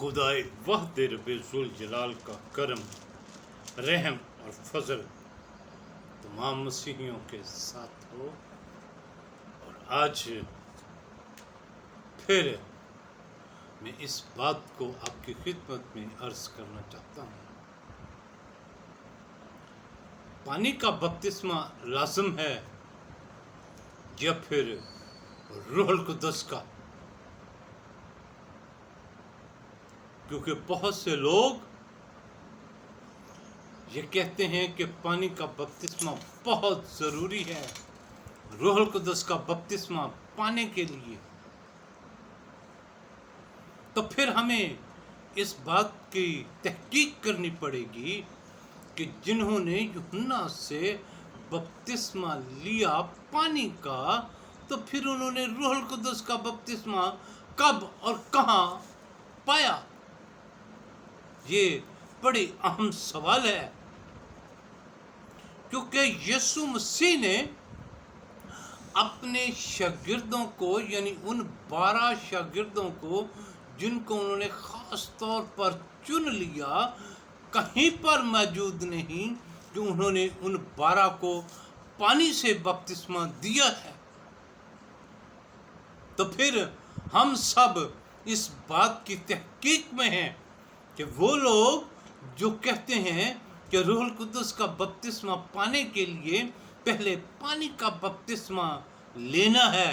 खुदाए वहदे रब्बे ज़ुल जलाल का करम, रहम और फजल तमाम मसीहियों के साथ हो। और आज फिर मैं इस बात को आपकी खिदमत में अर्ज करना चाहता हूँ। पानी का बपतिस्मा लाज़िम है या फिर रूहुल कुद्दस का? क्योंकि बहुत से लोग ये कहते हैं कि पानी का बपतिस्मा बहुत ज़रूरी है रूहुल कुद्दस का बपतिस्मा पाने के लिए। तो फिर हमें इस बात की तहकीक करनी पड़ेगी कि जिन्होंने यूहन्ना से बपतिस्मा लिया पानी का, तो फिर उन्होंने रूहुल कुद्दस का बपतिस्मा कब और कहाँ पाया? ये बड़ी अहम सवाल है, क्योंकि यीशु मसीह ने अपने शागिर्दों को, यानी उन 12 शागिर्दों को जिनको उन्होंने ख़ास तौर पर चुन लिया, कहीं पर मौजूद नहीं कि उन्होंने उन 12 को पानी से बपतिस्मा दिया है। तो फिर हम सब इस बात की तहकीक में हैं कि वो लोग जो कहते हैं कि रूहुल कुद्दस का बपतिस्मा पाने के लिए पहले पानी का बपतिस्मा लेना है,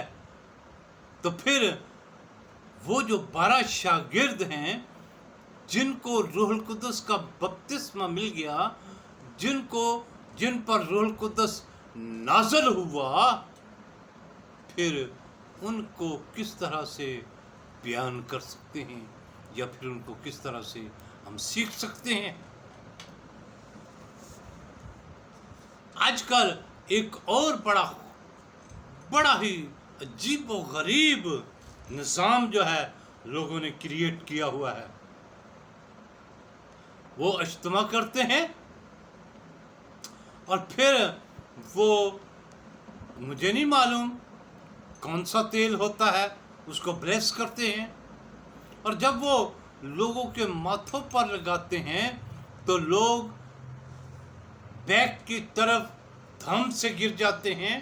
तो फिर वो जो 12 शागिर्द हैं जिनको रूहुल कुद्दस का बपतिस्मा मिल गया, जिन पर रूहुल कुद्दस नाज़िल हुआ, फिर उनको किस तरह से बयान कर सकते हैं या फिर उनको किस तरह से हम सीख सकते हैं? आजकल एक और बड़ा ही अजीब व गरीब निज़ाम जो है लोगों ने क्रिएट किया हुआ है। वो इज्तिमा करते हैं और फिर वो, मुझे नहीं मालूम कौन सा तेल होता है, उसको ब्लेस करते हैं, और जब वो लोगों के माथों पर लगाते हैं तो लोग बैक की तरफ धम से गिर जाते हैं,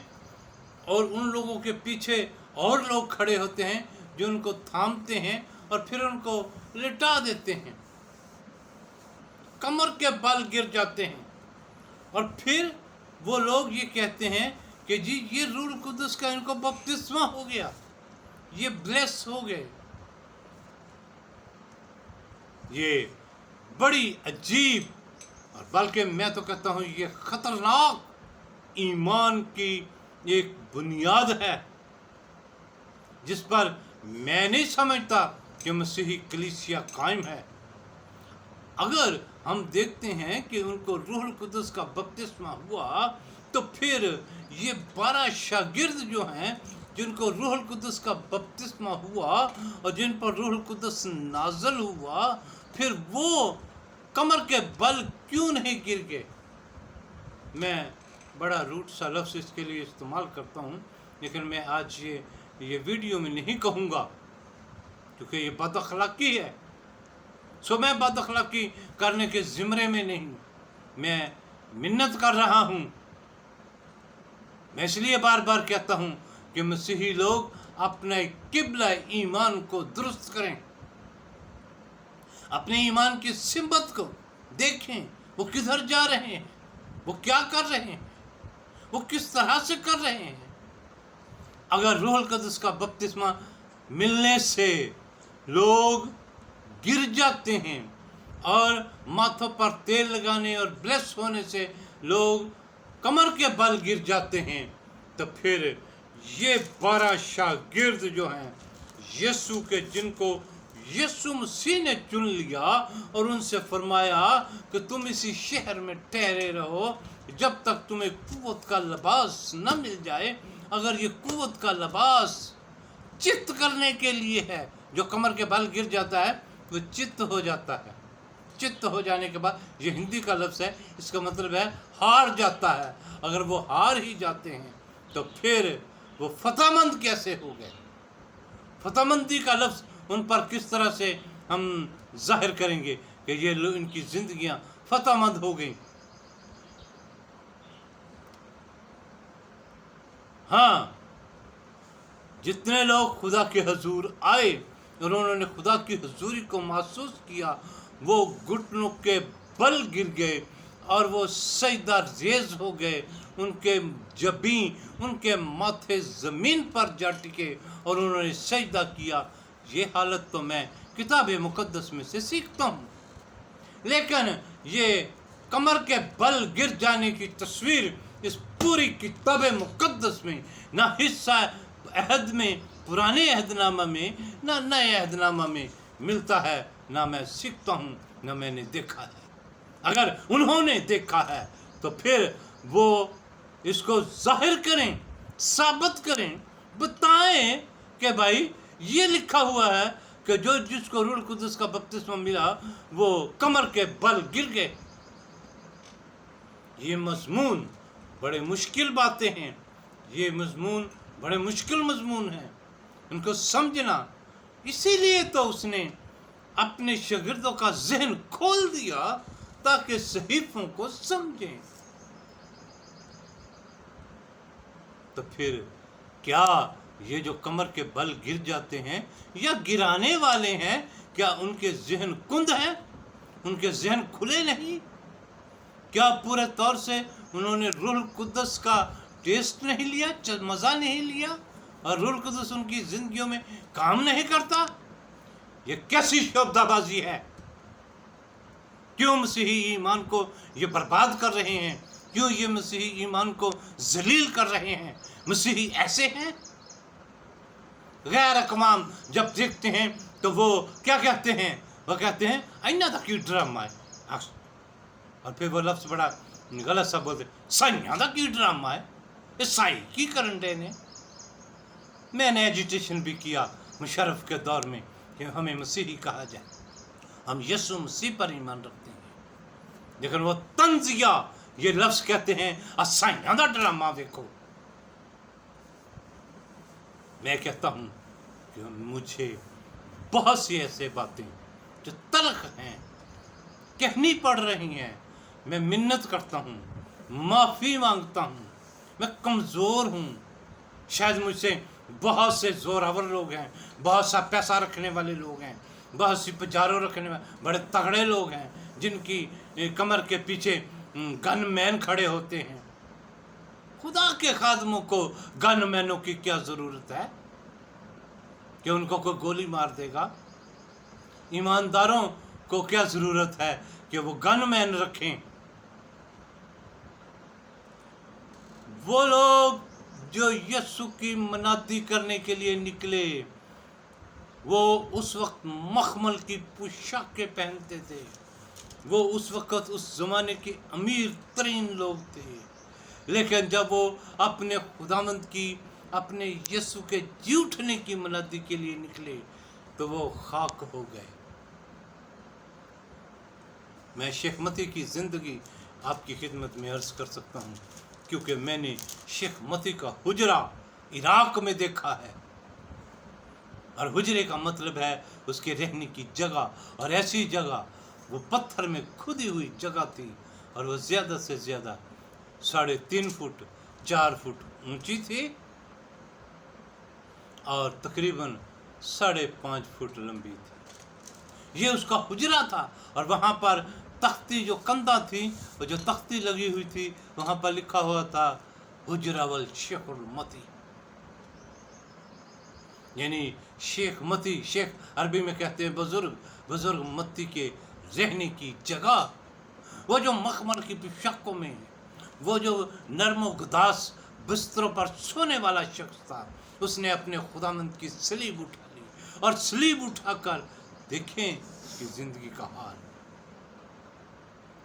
और उन लोगों के पीछे और लोग खड़े होते हैं जो उनको थामते हैं और फिर उनको लिटा देते हैं, कमर के बल गिर जाते हैं, और फिर वो लोग ये कहते हैं कि जी ये रूहुल कुद्दस का इनको बपतिस्मा हो गया, ये ब्लेस हो गए। ये बड़ी अजीब, और बल्कि मैं तो कहता हूँ ये खतरनाक ईमान की एक बुनियाद है, जिस पर मैं नहीं समझता कि मसीही कलीसिया कायम है। अगर हम देखते हैं कि उनको रूहुल कुद्दस का बपतिस्मा हुआ, तो फिर ये 12 शागिर्द जो हैं जिनको रूहुल कुद्दस का बपतिस्मा हुआ और जिन पर रूहुल कुद्दस नाज़िल हुआ, फिर वो कमर के बल क्यों नहीं गिर गए? मैं बड़ा रूट सा लफ्ज़ इसके लिए इस्तेमाल करता हूँ, लेकिन मैं आज ये वीडियो में नहीं कहूँगा क्योंकि ये बदअखलाक़ी है। सो मैं बदअखलाक़ी करने के ज़िम्मे में नहीं, मैं मिन्नत कर रहा हूँ। मैं इसलिए बार बार कहता हूँ कि मसीही लोग अपने किबला ईमान को दुरुस्त करें, अपने ईमान की सिमत को देखें, वो किधर जा रहे हैं, वो क्या कर रहे हैं, वो किस तरह से कर रहे हैं। अगर रूहुल कुद्दस का बपतिस्मा मिलने से लोग गिर जाते हैं और माथों पर तेल लगाने और ब्लेस होने से लोग कमर के बल गिर जाते हैं, तो फिर ये 12 शागिर्द जो हैं यीशु के, जिनको यीशु मसीह ने चुन लिया और उनसे फरमाया कि तुम इसी शहर में ठहरे रहो जब तक तुम्हें कुव्वत का लिबास न मिल जाए। अगर ये कुव्वत का लिबास चित्त करने के लिए है, जो कमर के बल गिर जाता है वो चित्त हो जाता है। चित्त हो जाने के बाद, ये हिंदी का लफ्ज़ है, इसका मतलब है हार जाता है। अगर वो हार ही जाते हैं तो फिर वो फतहमंद कैसे हो गए? फतहमंदी का लफ्ज़ उन पर किस तरह से ہم ظاہر کریں گے کہ یہ لوگ ان کی زندگیاں فتح مند ہو گئیں. ہاں، جتنے لوگ خدا کے حضور آئے اور انہوں نے خدا کی حضوری کو محسوس کیا، وہ گھٹنوں کے بل گر گئے اور وہ سجدہ ریز ہو گئے. ان کے جبیں، ان کے ماتھے زمین پر جا ٹکے اور انہوں نے سجدہ کیا. یہ حالت تو میں کتاب مقدس میں سے سیکھتا ہوں، لیکن یہ کمر کے بل گر جانے کی تصویر اس پوری کتاب مقدس میں نہ حصہ عہد میں، پرانے عہد نامہ میں، نہ نئے عہد نامہ میں ملتا ہے. نہ میں سیکھتا ہوں، نہ میں نے دیکھا ہے. اگر انہوں نے دیکھا ہے تو پھر وہ اس کو ظاہر کریں، ثابت کریں، بتائیں کہ بھائی یہ لکھا ہوا ہے کہ جس کو روح القدس کا بپتسمہ ملا وہ کمر کے بل گر گئے. یہ مضمون بڑے مشکل باتیں ہیں، یہ مضمون بڑے مشکل مضمون ہیں ان کو سمجھنا. اسی لیے تو اس نے اپنے شاگردوں کا ذہن کھول دیا تاکہ صحیفوں کو سمجھیں. تو پھر کیا یہ جو کمر کے بل گر جاتے ہیں یا گرانے والے ہیں، کیا ان کے ذہن کند ہیں؟ ان کے ذہن کھلے نہیں؟ کیا پورے طور سے انہوں نے روح القدس کا ٹیسٹ نہیں لیا، مزہ نہیں لیا، اور روح القدس ان کی زندگیوں میں کام نہیں کرتا؟ یہ کیسی شعبدہ بازی ہے؟ کیوں مسیحی ایمان کو یہ برباد کر رہے ہیں؟ کیوں یہ مسیحی ایمان کو ذلیل کر رہے ہیں؟ مسیحی ایسے ہیں؟ غیر اقوام جب دیکھتے ہیں تو وہ کیا کہتے ہیں؟ وہ کہتے ہیں اینا دا کی ڈرامہ ہے، اور پھر وہ لفظ بڑا غلط سا بولتے سائیاں دا کی ڈرامہ ہے، عیسائی کی کرنڈے نے. میں نے ایجیٹیشن بھی کیا مشرف کے دور میں کہ ہمیں مسیحی کہا جائے، ہم یسوع مسیح پر ایمان رکھتے ہیں، لیکن وہ تنزیہ یہ لفظ کہتے ہیں عیسائیاں دا ڈرامہ دیکھو. میں کہتا ہوں کہ مجھے بہت سی ایسے باتیں جو تلخ ہیں کہنی پڑ رہی ہیں. میں منت کرتا ہوں، معافی مانگتا ہوں، میں کمزور ہوں. شاید مجھ سے بہت سے زوراور لوگ ہیں، بہت سا پیسہ رکھنے والے لوگ ہیں، بہت سی پجاروں رکھنے والے بڑے تگڑے لوگ ہیں جن کی کمر کے پیچھے گن مین کھڑے ہوتے ہیں. خدا کے خادموں کو گن مینوں کی کیا ضرورت ہے کہ ان کو کوئی گولی مار دے گا؟ ایمانداروں کو کیا ضرورت ہے کہ وہ گن مین رکھیں؟ وہ لوگ جو یسوع کی منادی کرنے کے لیے نکلے وہ اس وقت مخمل کی پوشاکیں پہنتے تھے، وہ اس وقت اس زمانے کے امیر ترین لوگ تھے. لیکن جب وہ اپنے خداوند کی، اپنے یسوع کے جی اٹھنے کی منادی کے لیے نکلے تو وہ خاک ہو گئے. میں شیخ متی کی زندگی آپ کی خدمت میں عرض کر سکتا ہوں کیونکہ میں نے شیخ متی کا حجرہ عراق میں دیکھا ہے، اور حجرے کا مطلب ہے اس کے رہنے کی جگہ، اور ایسی جگہ وہ پتھر میں کھدی ہوئی جگہ تھی، اور وہ زیادہ سے زیادہ 3.5 فٹ 4 فٹ اونچی تھی اور تقریباً 5.5 فٹ لمبی تھی. یہ اس کا حجرہ تھا، اور وہاں پر تختی جو کندہ تھی، اور جو تختی لگی ہوئی تھی وہاں پر لکھا ہوا تھا حجرہ والشیخ المتی، یعنی شیخ متی. شیخ عربی میں کہتے ہیں بزرگ متی کے رہنے کی جگہ. وہ جو مخمل کی پوشاکوں میں، وہ جو نرم و گداس بستروں پر سونے والا شخص تھا، اس نے اپنے خداوند کی صلیب اٹھا لی، اور صلیب اٹھا کر دیکھیں اس کی زندگی کا حال.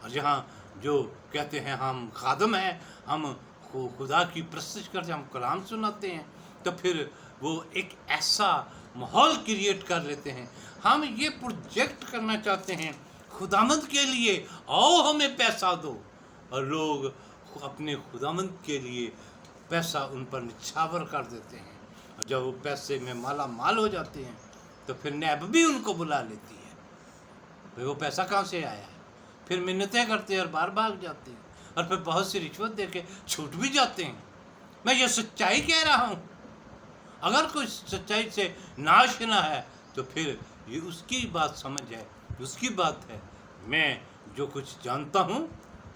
اور جہاں جو کہتے ہیں ہم خادم ہیں، ہم خدا کی پرستش کرتے ہیں، ہم کلام سناتے ہیں، تو پھر وہ ایک ایسا ماحول کریٹ کر لیتے ہیں. ہم یہ پروجیکٹ کرنا چاہتے ہیں خداوند کے لیے، آؤ ہمیں پیسہ دو، اور لوگ اپنے خداوند کے لیے پیسہ ان پر نچھاور کر دیتے ہیں. اور جب وہ پیسے میں مالا مال ہو جاتے ہیں تو پھر نیب بھی ان کو بلا لیتی ہے. भाई वो पैसा कहाँ से आया है? फिर मिन्नतें करते हैं और बाहर भाग जाते हैं, और फिर बहुत सी रिश्वत दे के छूट भी जाते हैं। मैं ये सच्चाई कह रहा हूँ। अगर कोई सच्चाई से नाआशना है तो फिर ये उसकी बात समझ है, उसकी बात है। मैं जो कुछ जानता हूँ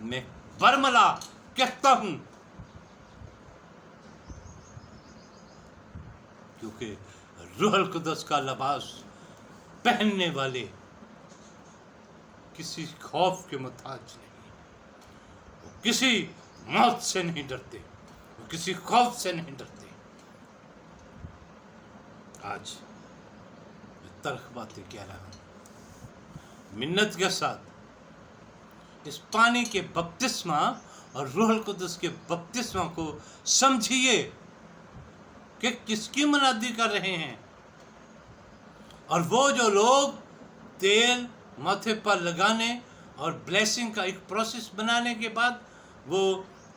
मैं बरमला कहता हूँ, क्योंकि रूहुल कुद्दस का लिबास पहनने वाले किसी खौफ के मुताज नहीं, वो किसी मौत से नहीं डरते, वो किसी खौफ से नहीं डरते। आज मैं तल्ख बातें कह रहा हूँ, मिन्नत के साथ इस पानी के बपतिस्मा और रूहुल कुद्दस के बपतिस्मा को समझिए कि किसकी मुनादी कर रहे हैं। और वो जो लोग तेल माथे पर लगाने और ब्लेसिंग का एक प्रोसेस बनाने के बाद वो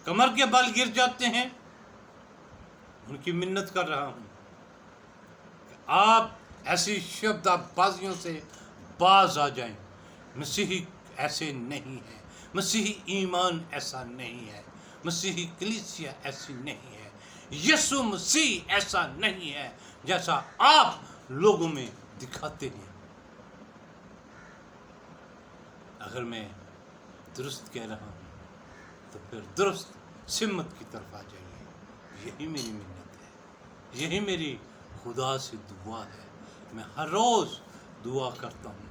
कमर के बल गिर जाते हैं, उनकी मिन्नत कर रहा हूँ कि आप ऐसी शब्दाबाजियों से बाज आ जाएं। मसीही ऐसे नहीं है, मसीही ईमान ऐसा नहीं है, मसीही कलीसिया ऐसी नहीं है, यीशु मसीह ऐसा नहीं है जैसा आप लोगों में दिखाते हैं। अगर मैं दुरुस्त कह रहा हूँ तो फिर दुरुस्त सिमत की तरफ आ जाइए। यही मेरी मिन्नत है, यही मेरी खुदा से दुआ है। मैं हर रोज़ दुआ करता हूँ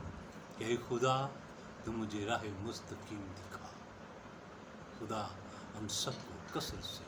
कि हे खुदा तो मुझे राह मुस्तकीम दिखा। खुदा हम सबको कसरत से